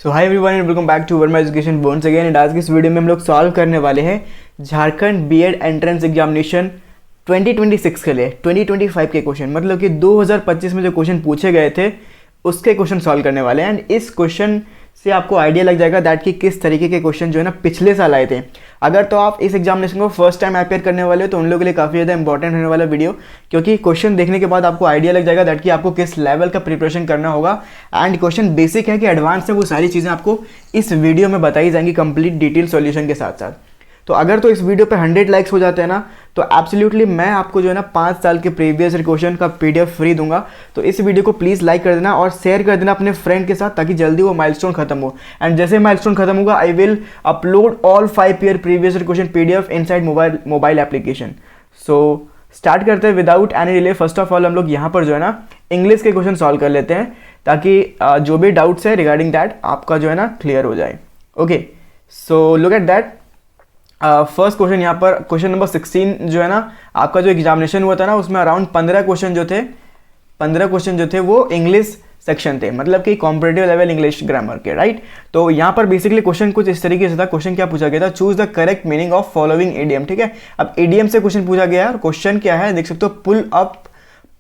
So hi everyone and welcome back to Verma education once again. And आज की इस video में हम लोग सॉल्व करने वाले हैं झारखंड बीएड एंट्रेंस एग्जामिनेशन 2026 के लिए 2025 के क्वेश्चन, मतलब कि 2025 में जो क्वेश्चन पूछे गए थे उसके क्वेश्चन सॉल्व करने वाले हैं। एंड इस क्वेश्चन से आपको आइडिया लग जाएगा दैट कि किस तरीके के क्वेश्चन जो है ना पिछले साल आए थे। अगर तो आप इस एग्जामिनेशन को फर्स्ट टाइम अपेयर करने वाले हो तो उन लोगों के लिए काफ़ी ज़्यादा इंपॉर्टेंट होने वाला वीडियो, क्योंकि क्वेश्चन देखने के बाद आपको आइडिया लग जाएगा दैट कि आपको किस लेवल का प्रिपरेशन करना होगा। एंड क्वेश्चन बेसिक है कि एडवांस है, वो सारी चीज़ें आपको इस वीडियो में बताई जाएंगी कंप्लीट डिटेल सॉल्यूशन के साथ साथ। तो अगर तो इस वीडियो पे 100 लाइक्स हो जाते हैं ना तो एब्सोल्युटली मैं आपको जो है ना 5 साल के प्रीवियस क्वेश्चन का पीडीएफ फ्री दूंगा। तो इस वीडियो को प्लीज़ लाइक कर देना और शेयर कर देना अपने फ्रेंड के साथ ताकि जल्दी वो माइलस्टोन खत्म हो। एंड जैसे माइलस्टोन खत्म होगा I will upload all 5 year previous question PDF inside mobile application. So start करते हैं without any delay. First of all हम लोग यहाँ पर जो है ना इंग्लिश के क्वेश्चन सॉल्व कर लेते हैं ताकि जो भी डाउट्स है रिगार्डिंग दैट आपका जो है ना क्लियर हो जाए। Okay, so look at that. First question यहाँ पर क्वेश्चन नंबर 16 जो है ना आपका जो एग्जामिनेशन हुआ था ना उसमें अराउंड 15 क्वेश्चन जो थे वो इंग्लिश सेक्शन थे, मतलब कि कॉम्पिटिटिव लेवल इंग्लिश ग्रामर के, राइट। तो यहाँ पर बेसिकली क्वेश्चन कुछ इस तरीके से था। क्वेश्चन क्या पूछा गया था, choose the correct meaning of following idiom. ठीक है, अब इडियम से क्वेश्चन पूछा गया है और क्वेश्चन क्या है देख सकते हो,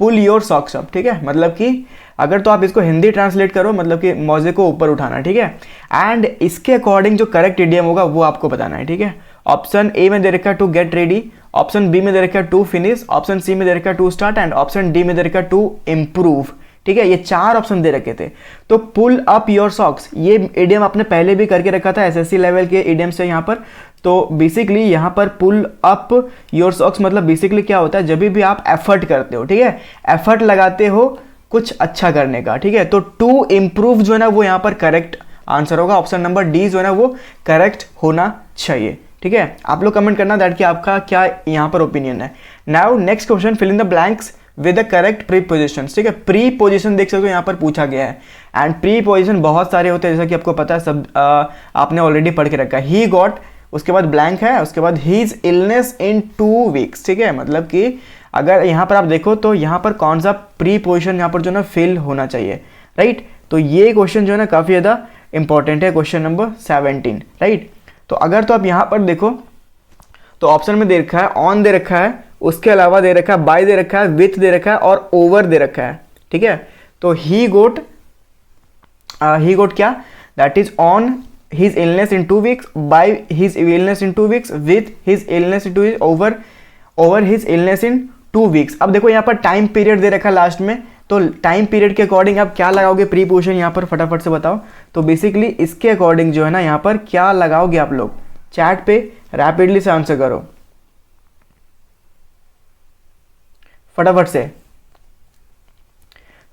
पुल योर सॉक्स अप। ठीक है, मतलब कि अगर तो आप इसको हिंदी ट्रांसलेट करो मतलब कि मौजे को ऊपर उठाना। ठीक है, एंड इसके अकॉर्डिंग जो करेक्ट इडियम होगा वो आपको बताना है। ठीक है, ऑप्शन ए में दे रखा है to get ready, option B में दे रखा है टू फिनिश, ऑप्शन सी में दे रखा है to start and option D में दे रखा है टू इम्प्रूव। ठीक है, ये 4 ऑप्शन दे रखे थे। तो पुल अप योर सॉक्स ये इडियम आपने पहले भी करके रखा था एसएससी लेवल के इडियम से यहाँ पर। तो बेसिकली यहाँ पर पुल अप योर सॉक्स मतलब बेसिकली क्या होता है, जब भी आप एफर्ट करते हो, ठीक है, एफर्ट लगाते हो कुछ अच्छा करने का। ठीक है, तो टू इम्प्रूव जो है ना वो यहाँ पर करेक्ट आंसर होगा। ऑप्शन नंबर डी जो है ना वो करेक्ट होना चाहिए। ठीक है, आप लोग कमेंट करना दैट कि आपका क्या यहाँ पर ओपिनियन है। Now next question, fill in the blanks with the correct prepositions. ठीक है, प्रीपोजिशन देख सकते हो यहाँ पर पूछा गया है एंड प्रीपोजिशन बहुत सारे होते हैं जैसा कि आपको पता है, सब आपने ऑलरेडी पढ़ के रखा है। ही गॉट, उसके बाद ब्लैंक है, उसके बाद हीज इलनेस इन 2 वीक्स। ठीक है, मतलब कि अगर यहाँ पर आप देखो तो यहाँ पर कौन सा प्रीपोजिशन यहाँ पर जो ना फिल होना चाहिए, राइट। तो ये क्वेश्चन जो है ना काफ़ी ज़्यादा इंपॉर्टेंट है, क्वेश्चन नंबर 17, राइट। तो अगर तो आप यहाँ पर देखो तो ऑप्शन में दे रखा है ऑन दे रखा है, उसके अलावा दे रखा है बाय दे रखा है, विथ दे रखा है और ओवर दे रखा है। ठीक है, तो ही गोट क्या, that is on his illness in 2 weeks, by his illness in 2 weeks, with his illness in 2 weeks, over his illness in 2 weeks. अब देखो यहाँ पर टाइम पीरियड दे रखा है लास्ट में, तो टाइम पीरियड के अकॉर्डिंग आप क्या लगाओगे प्रीपोजिशन यहाँ पर फटाफट से बताओ। तो बेसिकली इसके अकॉर्डिंग जो है ना यहाँ पर क्या लगाओगे आप लोग, चैट पे रैपिडली से आंसर करो फटाफट से।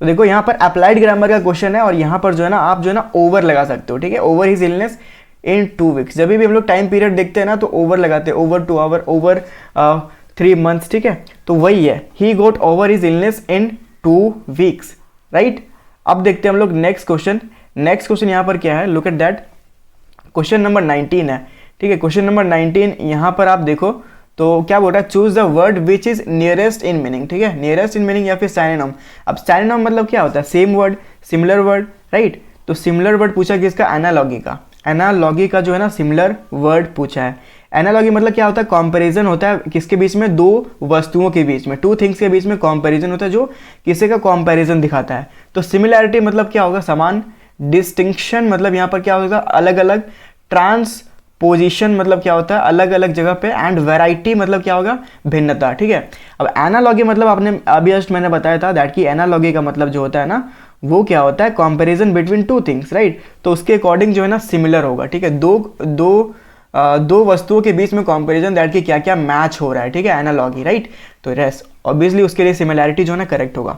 तो देखो यहाँ पर अप्लाइड ग्रामर का क्वेश्चन है और यहाँ पर जो है ना आप जो है ना ओवर लगा सकते हो। ठीक है, over his illness in 2 weeks, जब भी हम लोग टाइम पीरियड देखते हैं ना तो ओवर लगाते हैं, ओवर 2 आवर, ओवर 3 मंथ्स। ठीक है, तो वही है, he got over his illness in 2 weeks, right. अब देखते हैं हम लोग नेक्स्ट क्वेश्चन। नेक्स्ट क्वेश्चन यहाँ पर क्या है, look at that, question number 19 है। ठीक है, क्वेश्चन नंबर 19 यहाँ पर आप देखो तो क्या बोल रहा है, choose the word which is nearest in meaning. ठीक है, नियरेस्ट इन मीनिंग या फिर सिनोनिम। अब सिनोनिम मतलब क्या होता है, same word, similar word, right. तो सिमिलर वर्ड पूछा किसका, एनालॉगी का। एनालॉगी का जो है ना सिमिलर वर्ड पूछा है। एनालॉगी मतलब क्या होता है, कंपैरिजन होता है किसके बीच में, 2 वस्तुओं के बीच में, 2 थिंग्स के बीच में कंपैरिजन होता है जो किसी का कंपैरिजन दिखाता है। तो सिमिलैरिटी मतलब क्या होगा, समान। डिस्टिंक्शन मतलब यहाँ पर क्या होगा, अलग अलग। ट्रांसपोजिशन मतलब क्या होता है, अलग अलग जगह पे। एंड वैरायटी मतलब क्या होगा, भिन्नता। ठीक है, अब एनालॉगी मतलब आपने अभी जस्ट मैंने बताया था दैट कि एनालॉगी का मतलब जो होता है ना वो क्या होता है, कंपैरिजन बिटवीन 2 थिंग्स, राइट। तो उसके अकॉर्डिंग जो है ना सिमिलर होगा। ठीक है, दो वस्तुओं के बीच में कंपैरिजन दैट कि क्या क्या मैच हो रहा है। ठीक है, एनालॉगी, राइट। तो रेस ऑब्वियसली उसके लिए सिमिलैरिटी जो है ना करेक्ट होगा।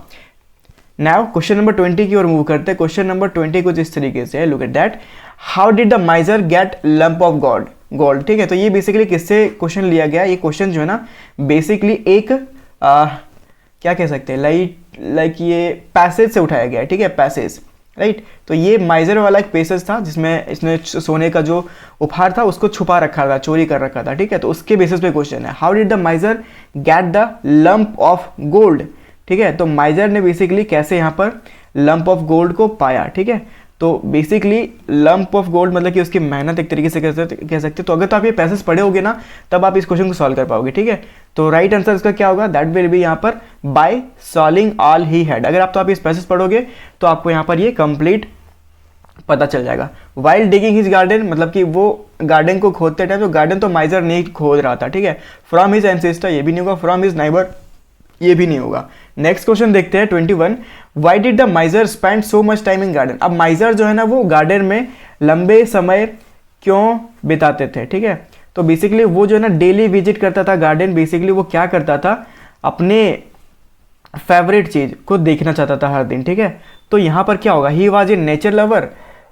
नाउ क्वेश्चन नंबर 20 की ओर मूव करते हैं। क्वेश्चन नंबर 20 कुछ इस तरीके से है, look at that, how did the miser get lump of gold. ठीक है, तो ये बेसिकली किससे क्वेश्चन लिया गया, ये क्वेश्चन जो है ना बेसिकली एक क्या कह सकते हैं, लाइक ये पैसेज से उठाया गया है। ठीक है, पैसेज, राइट। तो ये माइजर वाला एक पैसेज था जिसमें इसने सोने का जो उपहार था उसको छुपा रखा था, चोरी कर रखा था। ठीक है, तो उसके बेसिस पे क्वेश्चन है, how did the miser get the lump of gold. ठीक है, तो माइजर ने बेसिकली कैसे यहाँ पर लंप ऑफ गोल्ड को पाया। ठीक है, तो बेसिकली लंप ऑफ गोल्ड मतलब कि उसकी मेहनत एक तरीके से कह सकते तो अगर तो आप ये पैसेज पढ़े होगे ना तब आप इस क्वेश्चन को सॉल्व कर पाओगे, ठीक है। तो राइट आंसर इसका क्या होगा, दैट विल बी यहाँ पर by solving all he had. अगर आप तो आप इस पैसेज पढ़ोगे तो आपको यहाँ पर ये कंप्लीट पता चल जाएगा। वाइल डिगिंग हिज गार्डन मतलब कि वो गार्डन को खोदते टाइम, तो गार्डन तो माइजर नहीं खोद रहा था, ठीक है। फ्रॉम हिज एंसेस्टर ये भी नहीं होगा, फ्रॉम हिज नाइबर ये भी नहीं होगा। नेक्स्ट क्वेश्चन देखते हैं 21, why did the माइजर spend so much time in garden. अब माइजर जो है ना वो गार्डन में लंबे समय क्यों बिताते थे, ठीक है। तो बेसिकली वो जो है ना डेली विजिट करता था गार्डन, बेसिकली वो क्या करता था अपने फेवरेट चीज को देखना चाहता था हर दिन, ठीक है। तो यहाँ पर क्या होगा, he was a nature lover,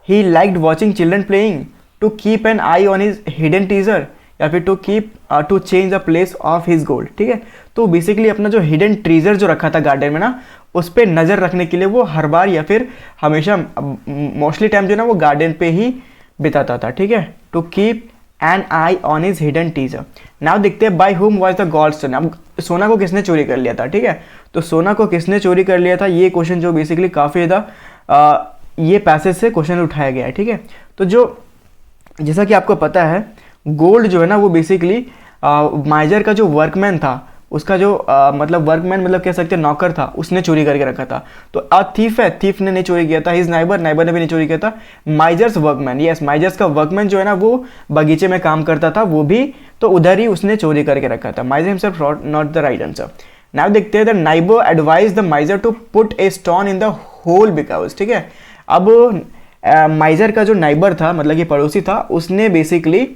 he liked watching children playing, to keep an eye on his hidden treasure, या फिर to change the place of his gold, ठीक है। तो बेसिकली अपना जो हिडन ट्रीजर जो रखा था गार्डन में ना उस पर नज़र रखने के लिए वो हर बार या फिर हमेशा मोस्टली टाइम जो ना वो गार्डन पे ही बिताता था, ठीक है। To keep an eye on his hidden treasure. Now देखते हैं by whom was the gold stone. अब सोना को किसने चोरी कर लिया था, ठीक है। तो सोना को किसने चोरी कर लिया था, ये क्वेश्चन जो बेसिकली काफ़ी ज़्यादा ये पैसेज से क्वेश्चन उठाया गया है, ठीक है। तो जो जैसा कि आपको पता है गोल्ड जो है ना वो बेसिकली माइजर का जो वर्कमैन था उसका जो मतलब वर्कमैन मतलब कह सकते हैं नौकर था, उसने चोरी करके रखा था। तो थीफ है, थीफ ने नहीं चोरी किया था, हिज नाइबर, नाइबर ने भी नहीं चोरी किया था। माइजर्स वर्कमैन, यस माइजर्स का वर्कमैन जो है ना वो बगीचे में काम करता था, वो भी तो उधर ही उसने चोरी करके रखा था। Miser himself not the right answer. Now देखते हैं the neighbour advise the miser to put a stone in the hole because, ठीक है। अब माइजर का जो नाइबर था मतलब कि पड़ोसी था, उसने बेसिकली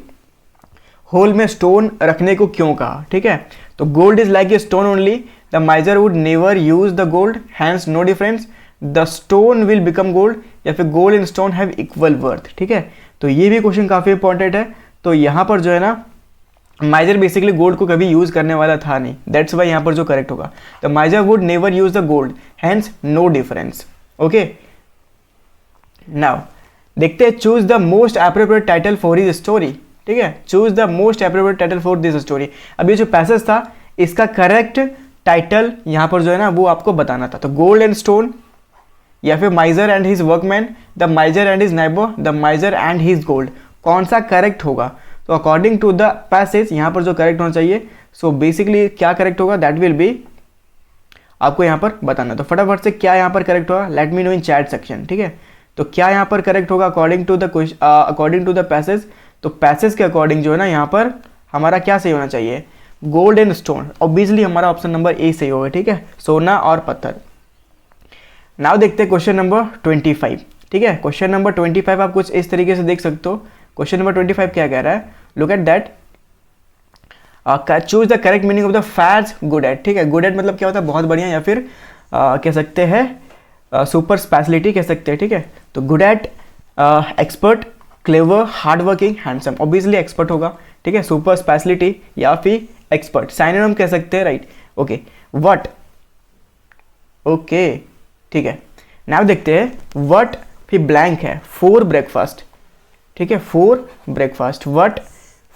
होल में स्टोन रखने को क्यों कहा, ठीक है। तो gold is like a stone only, the miser would never use the gold, hence no difference, the stone will become gold, या फिर gold and stone have equal worth, ठीक है। तो ये भी क्वेश्चन काफी इंपॉर्टेंट है। तो यहाँ पर जो है ना माइजर बेसिकली गोल्ड को कभी यूज करने वाला था नहीं, दैट्स वाई यहाँ पर जो करेक्ट होगा the miser would never use the gold, hence no difference. Okay, now देखते हैं choose the most appropriate title for his story, ठीक है। Choose the most appropriate title for this story. अब ये जो पैसेज था इसका करेक्ट टाइटल यहाँ पर जो है ना वो आपको बताना था। तो गोल्ड एंड स्टोन, या फिर माइजर and his workman, the माइजर and his neighbour, the माइजर and his gold, कौन सा करेक्ट होगा। तो अकॉर्डिंग टू द पैसेज यहाँ पर जो करेक्ट होना चाहिए, सो बेसिकली क्या करेक्ट होगा दैट विल बी आपको यहाँ पर बताना। तो फटाफट से क्या यहाँ पर करेक्ट होगा, लेट मी नो इन चैट सेक्शन, ठीक है। तो क्या यहाँ पर करेक्ट होगा अकॉर्डिंग टू द पैसेज। तो पैसेज के अकॉर्डिंग जो है ना यहाँ पर हमारा क्या सही होना चाहिए, गोल्ड एंड स्टोन। ऑब्वियसली हमारा ऑप्शन नंबर ए सही होगा, ठीक है, सोना और पत्थर। नाउ देखते हैं क्वेश्चन नंबर 25, ठीक है। क्वेश्चन नंबर 25 आप कुछ इस तरीके से देख सकते हो। क्वेश्चन नंबर 25 क्या कह रहा है, look at that, choose the correct meaning of the Faiz good at, ठीक है। गुड एट मतलब क्या होता है, बहुत बढ़िया, या फिर कह सकते हैं सुपर स्पेशलिटी कह सकते हैं, ठीक है। तो good at, expert, clever, hard working, handsome. Obviously expert होगा, ठीक है, सुपर स्पेशलिटी या फिर एक्सपर्ट, साइनोनिम कह सकते हैं, राइट। ओके, व्हाट, ओके, ठीक है। नाउ देखते हैं व्हाट फिर ब्लैंक है, फॉर ब्रेकफास्ट, ठीक है, for breakfast, what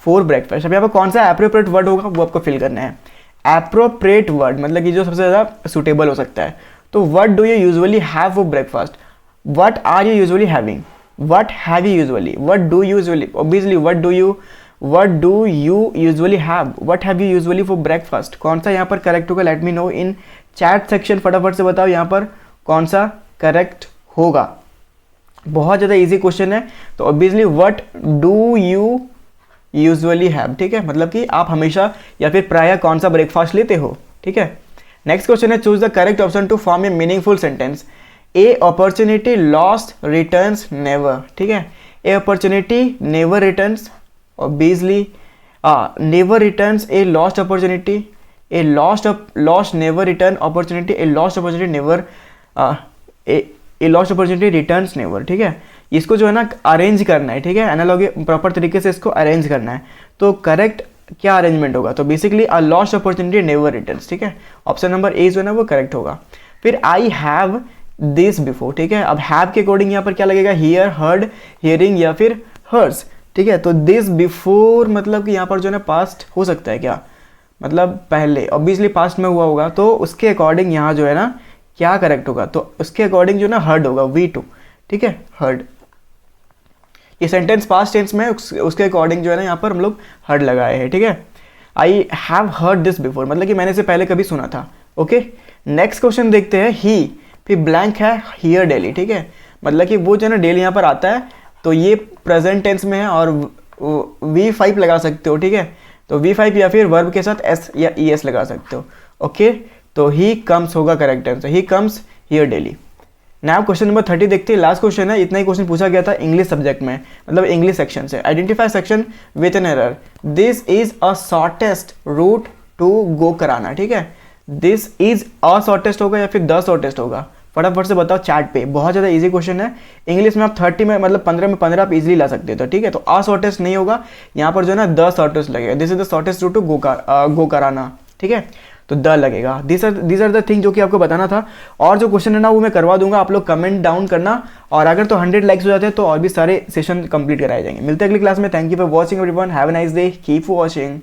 for breakfast. अब यहाँ पर कौन सा एप्रोप्रिएट वर्ड होगा वो आपको फिल करना है। एप्रोप्रिएट वर्ड मतलब कि जो सबसे ज़्यादा सुटेबल हो सकता है। तो what do you usually have for breakfast, what are you usually having, what have you usually, what do you usually, obviously what do you usually have, what have you usually for breakfast, कौन सा यहाँ पर correct होगा, let me know इन chat section. फटाफट से बताओ यहाँ पर कौन सा करेक्ट होगा। बहुत ज़्यादा इजी क्वेश्चन है। तो obviously what do you usually have, ठीक है, मतलब कि आप हमेशा या फिर प्रायः कौन सा ब्रेकफास्ट लेते हो, ठीक है। नेक्स्ट क्वेश्चन है choose the correct option to form a meaningful sentence. A opportunity lost returns never, ठीक है। A opportunity never returns, obviously never returns a lost opportunity, a lost never return opportunity, a lost opportunity never, a lost opportunity returns never, ठीक है। इसको जो है ना arrange करना है, ठीक है, एनालॉगी प्रॉपर तरीके से इसको अरेंज करना है। तो करेक्ट क्या अरेंजमेंट होगा, तो basically a lost opportunity never returns, ठीक है। ऑप्शन नंबर ए जो है ना वो करेक्ट होगा। फिर आई हैव दिस बिफोर, ठीक है। अब हैव के अकॉर्डिंग यहाँ पर क्या लगेगा, हियर, हर्ड, हियरिंग या फिर हर्स, ठीक है। तो दिस बिफोर मतलब कि यहाँ पर जो है ना पास्ट हो सकता है क्या, मतलब पहले, ऑब्वियसली पास्ट में हुआ होगा। तो उसके अकॉर्डिंग यहाँ जो है ना क्या करेक्ट होगा, तो उसके अकॉर्डिंग जो ना हर्ड होगा, V2, ठीक है, हर्ड। ये सेंटेंस पास्ट टेंस में है, उसके अकॉर्डिंग जो है ना यहाँ पर हम लोग हर्ड लगाए हैं, ठीक है। I have heard this before, मतलब कि मैंने इसे पहले कभी सुना था। ओके, नेक्स्ट क्वेश्चन देखते हैं। ही, फिर ब्लैंक है हियर डेली, ठीक है, मतलब कि वो जो है ना डेली यहाँ पर आता है, तो ये प्रेजेंट टेंस में है और V5 लगा सकते हो, ठीक है। तो V5 या फिर वर्ब के साथ S या ES लगा सकते हो। ओके, तो ही कम्स होगा correct answer, he comes here daily. Now question number 30 देखते हैं, लास्ट क्वेश्चन है। इतना ही क्वेश्चन पूछा गया था इंग्लिश सब्जेक्ट में, मतलब इंग्लिश सेक्शन से। Identify section with an error, this is a shortest route to go कराना, ठीक है। दिस इज अ शॉर्टेस्ट होगा या फिर द शॉर्टेस्ट होगा, फटाफट से बताओ चैट पे। बहुत ज़्यादा इजी क्वेश्चन है, इंग्लिश में आप 30 में मतलब 15 में 15 आप इजीली ला सकते हो, तो ठीक है। तो अ शॉर्टेस्ट नहीं होगा यहाँ पर, जो है ना द शॉर्टेस्ट लगेगा। This is the shortest route to go कराना, ठीक है, तो द लगेगा। दिस आर द थिंग जो कि आपको बताना था। और जो क्वेश्चन है ना वो मैं करवा दूंगा, आप लोग कमेंट डाउन करना, और अगर तो 100 लाइक्स हो जाते हैं तो और भी सारे सेशन कंप्लीट कराए जाएंगे। मिलते हैं अगली क्लास में। Thank you for watching everyone, have a nice day, keep watching.